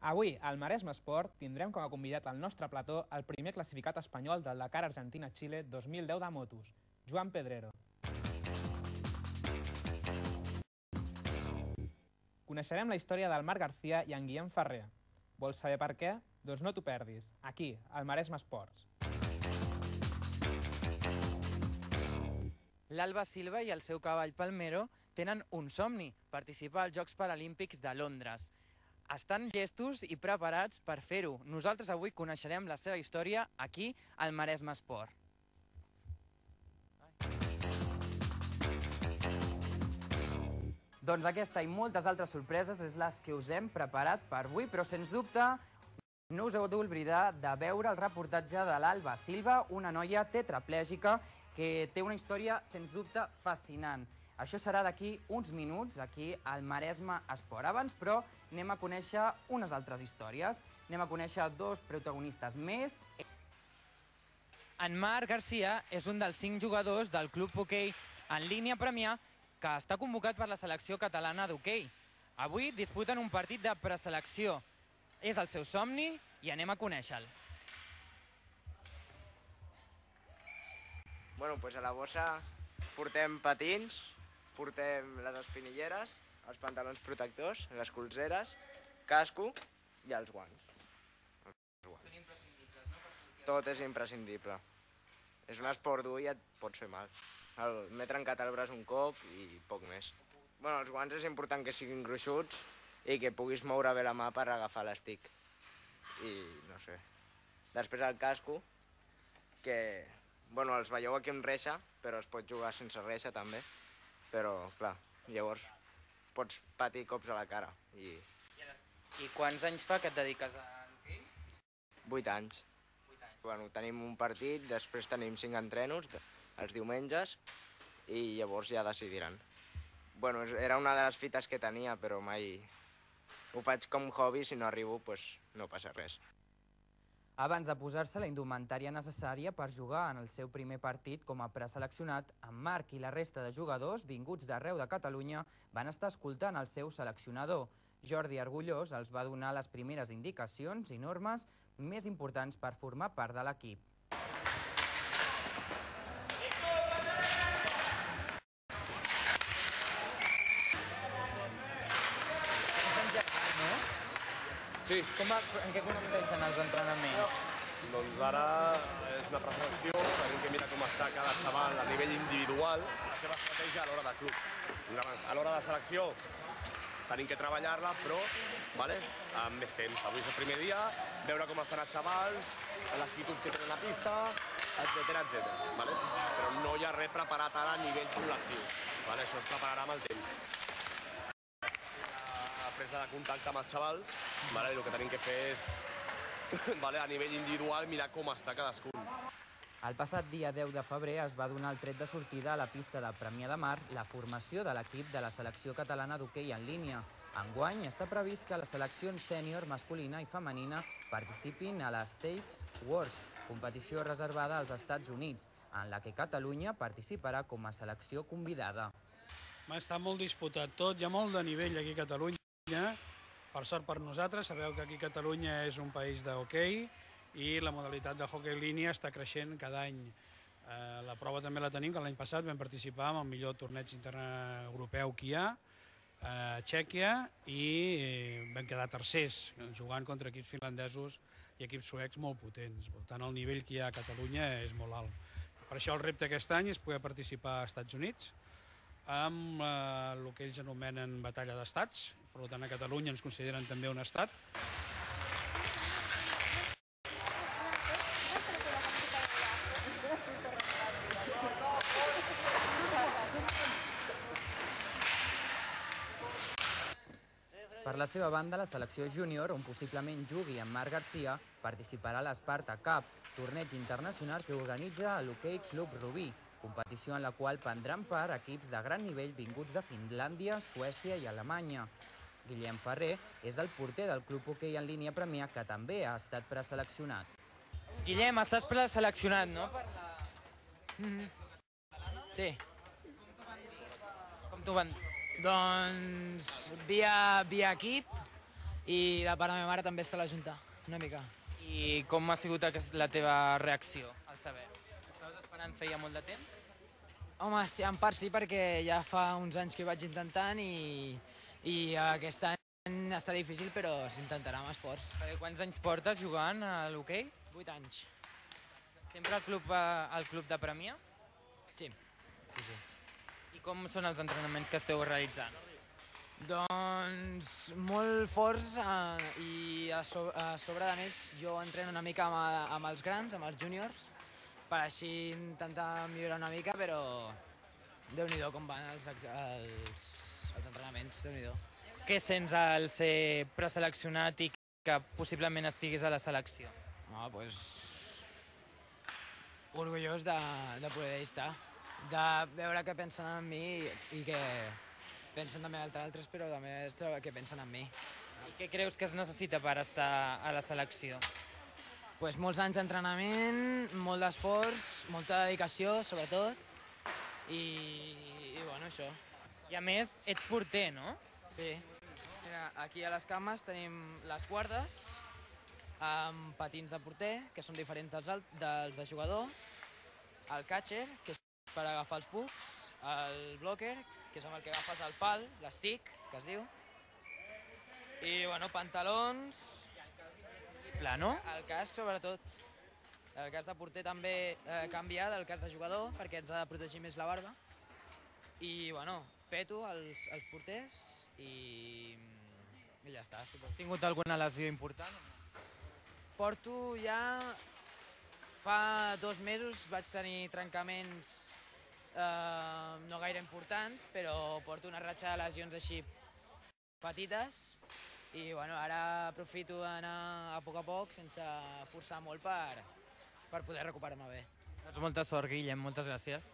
Avui, al Maresme Esport, tindrem com a convidat al nostre plató el primer classificat espanyol del Dakar Argentina-Xile 2010 de motos, Joan Pedrero. Coneixerem la història del Marc García i en Guillem Ferrer. Vols saber per què? Doncs no t'ho perdis, aquí, al Maresme Esports. L'Alba Silva i el seu cavall Palmero tenen un somni, participar als Jocs Paralímpics de Londres. Estan llestos i preparats per fer-ho. Nosaltres avui coneixerem la seva història aquí, al Maresme Esport. Doncs aquesta i moltes altres sorpreses és les que us hem preparat per avui, però sens dubte no us heu d'oblidar de veure el reportatge de l'Alba Silva, una noia tetraplègica que té una història sens dubte fascinant. Això serà d'aquí uns minuts, aquí al Maresme Esport. Abans, però, anem a conèixer unes altres històries. Anem a conèixer dos protagonistes més. En Marc García és un dels 5 jugadors del Club Hoquei en línia Premià que està convocat per la selecció catalana d'hoquei. Avui disputen un partit de preselecció. És el seu somni i anem a conèixer-lo. Bueno, doncs a la bossa portem patins, portem les espinilleres, els pantalons protectors, les colzeres, casco i els guants. Són imprescindibles, no? Tot és imprescindible. És un esport dur i et pots fer mal. M'he trencat el braç un cop i poc més. Bueno, els guants és important que siguin gruixuts i que puguis moure bé la mà per agafar l'estic. I no sé. Després el casco, que bueno, els veieu aquí amb reixa, però es pot jugar sense reixa també. Però, clar, llavors pots patir cops a la cara. I quants anys fa que et dediques a l'hoquei? 8 anys. Bueno, tenim un partit, després tenim 5 entrenos els diumenges i llavors ja decidiran. Bueno, era una de les fites que tenia, però mai ho faig com hobby, si no arribo, doncs no passa res. Abans de posar-se la indumentària necessària per jugar en el seu primer partit com a preseleccionat, en Marc i la resta de jugadors vinguts d'arreu de Catalunya van estar escoltant el seu seleccionador. Jordi Argullós els va donar les primeres indicacions i normes més importants per formar part de l'equip. Sí. En què consisteixen els entrenaments? Doncs ara és una preselecció, tenim que mirar com està cada xaval a nivell individual, la seva estratègia a l'hora de club. Llavors, a l'hora de selecció tenim que treballar-la, però amb més temps. Avui és el primer dia, veure com estan els xavals, l'actitud que tenen a la pista, etc. Però no hi ha res preparat ara a nivell col·lectiu. Això es prepararà amb el temps. Presa de contacte amb els xavals, i el que tenim que fer és, a nivell individual, mirar com està cadascun. El passat dia 10 de febrer es va donar el tret de sortida a la pista de Premià de Mar la formació de l'equip de la selecció catalana d'hoquei en línia. Enguany està previst que les seleccions sènior masculina i femenina participin a la States Wars, competició reservada als Estats Units, en la que Catalunya participarà com a selecció convidada. Està molt disputat tot, hi ha molt de nivell aquí a Catalunya. Per sort per nosaltres, sabeu que aquí Catalunya és un país d'hoquei i la modalitat de hoquei en línia està creixent cada any. La prova també la tenim, que l'any passat vam participar en el millor torneig europeu que hi ha, a Txèquia, i vam quedar tercers, jugant contra equips finlandesos i equips suecs molt potents. Per tant, el nivell que hi ha a Catalunya és molt alt. Per això el repte aquest any és poder participar als Estats Units, amb el que ells anomenen batalla d'estats. Per tant, a Catalunya ens consideren també un estat. Per la seva banda, la selecció júnior, on possiblement jugui en Marc García, participarà a l'Sparta Cup, torneig internacional que organitza l'Hoquei Club Rubí, competició en la qual prendran part equips de gran nivell vinguts de Finlàndia, Suècia i Alemanya. Guillem Ferrer és el porter del Club Hoquei en línia Premià, que també ha estat preseleccionat. Guillem, estàs preseleccionat, no? Sí. Com t'ho van dir? Doncs via equip I de part de la meva mare també està a la Junta, una mica. I com ha sigut la teva reacció al saber-ho? Estaves esperant feia molt de temps? Home, sí, en part sí, perquè ja fa uns anys que ho vaig intentant i aquest any està difícil, però s'intentarà amb esforç. Perquè quants anys portes jugant a l'hoquei? 8 anys. Sempre al club de Premià? Sí. I com són els entrenaments que esteu realitzant? Doncs molt forts i a sobre, a més, jo entreno una mica amb els grans, amb els júniors, per així intentar millorar una mica, però Déu-n'hi-do com van els entrenaments, Déu-n'hi-do. Què sents al ser preseleccionat i que possiblement estiguis a la selecció? Doncs orgullós de poder estar, de veure que pensen en mi i que pensen també d'altres, però també que pensen en mi. I què creus que es necessita per estar a la selecció? Pues molts anys d'entrenament, molt d'esforç, molta dedicació, sobretot, i bueno, això. I a més, ets porter, no? Sí. Mira, aquí a les cames tenim les guardes, amb patins de porter, que són diferents dels de jugador, el catcher, que és per agafar els pucs, el blocker, que és amb el que agafes el pal, l'estick, que es diu, i, bueno, pantalons... Pla, no? El casc, sobretot. El casc de porter també canvia del casc de jugador, perquè ens ha de protegir més la barba. I, bueno, peto els porters i ja està. Has tingut alguna lesió important? Porto ja... Fa 2 mesos vaig tenir trencaments no gaire importants, però porto una ratxa de lesions així petites i bueno, ara aprofito d'anar a poc, sense forçar molt per poder recuperar-me bé. Doncs molta sort, Guillem, moltes gràcies.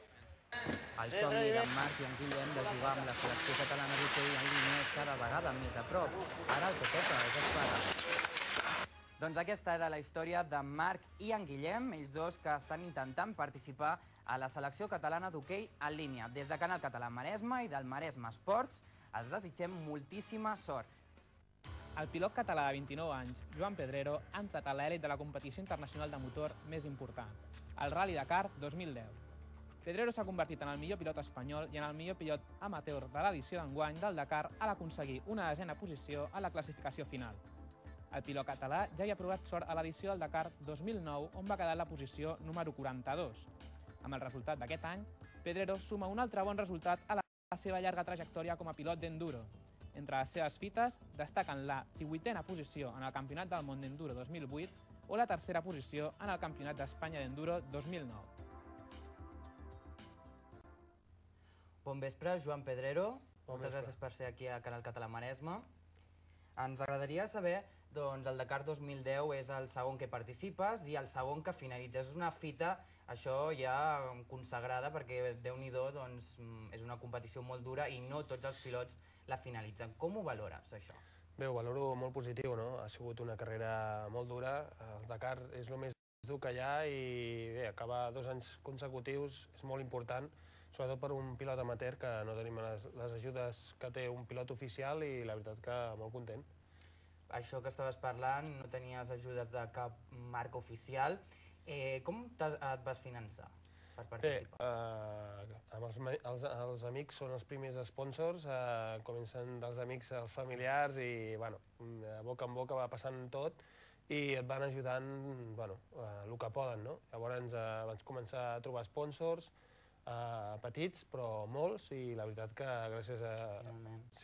El somni d'en Marc i en Guillem de jugar amb la selecció catalana d'hoquei en línia és cada vegada més a prop. Ara el que toca és esperar. Doncs aquesta era la història d'en Marc i en Guillem, ells dos que estan intentant participar a la selecció catalana d'hoquei en línia. Des de Canal Català Maresme i del Maresme Esports els desitgem moltíssima sort. El pilot català de 29 anys, Joan Pedrero, ha entrat a l'elit de la competició internacional de motor més important, el Rally Dakar 2010. Pedrero s'ha convertit en el millor pilot espanyol i en el millor pilot amateur de l'edició d'enguany del Dakar a l'aconseguir una 10a posició a la classificació final. El pilot català ja hi ha provat sort a l'edició del Dakar 2009, on va quedar en la posició número 42. Amb el resultat d'aquest any, Pedrero suma un altre bon resultat a la seva llarga trajectòria com a pilot d'enduro. Entre les seves fites destaquen la 18a posició en el Campionat del Món d'Enduro 2008 o la 3a posició en el Campionat d'Espanya d'Enduro 2009. Bon vespre, Joan Pedrero. Moltes gràcies per ser aquí a Canal Català Maresme. Ens agradaria saber, doncs, el Dakar 2010 és el segon que participes i el segon que finalitzes. És una fita, això ja consagrada, perquè Déu-n'hi-do, doncs, és una competició molt dura i no tots els pilots la finalitzen. Com ho valores, això? Bé, ho valoro molt positiu, no? Ha sigut una carrera molt dura. El Dakar és el més dur que hi ha i bé, acabar 2 anys consecutius és molt important, sobretot per un pilot amateur que no tenim les ajudes que té un pilot oficial i la veritat que molt content. Això que estaves parlant, no tenies ajudes de cap marca oficial. Com et vas finançar per participar? Bé, els amics són els primers sponsors, comencen dels amics als familiars i, bueno, de boca en boca va passant tot i et van ajudant, bueno, el que poden, no? Llavors vaig començar a trobar sponsors, petits, però molts, i la veritat que gràcies a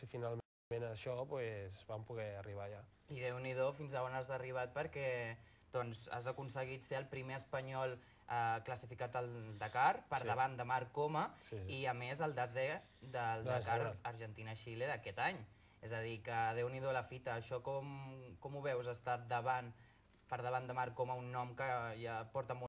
finalment això vam poder arribar allà. I Déu-n'hi-do fins a on has arribat, perquè has aconseguit ser el primer espanyol classificat al Dakar per davant de Marc Coma i a més el desè del Dakar Argentina-Xile d'aquest any. És a dir, que Déu-n'hi-do la fita. Això com ho veus, estar per davant de Marc Coma, un nom que ja porta molt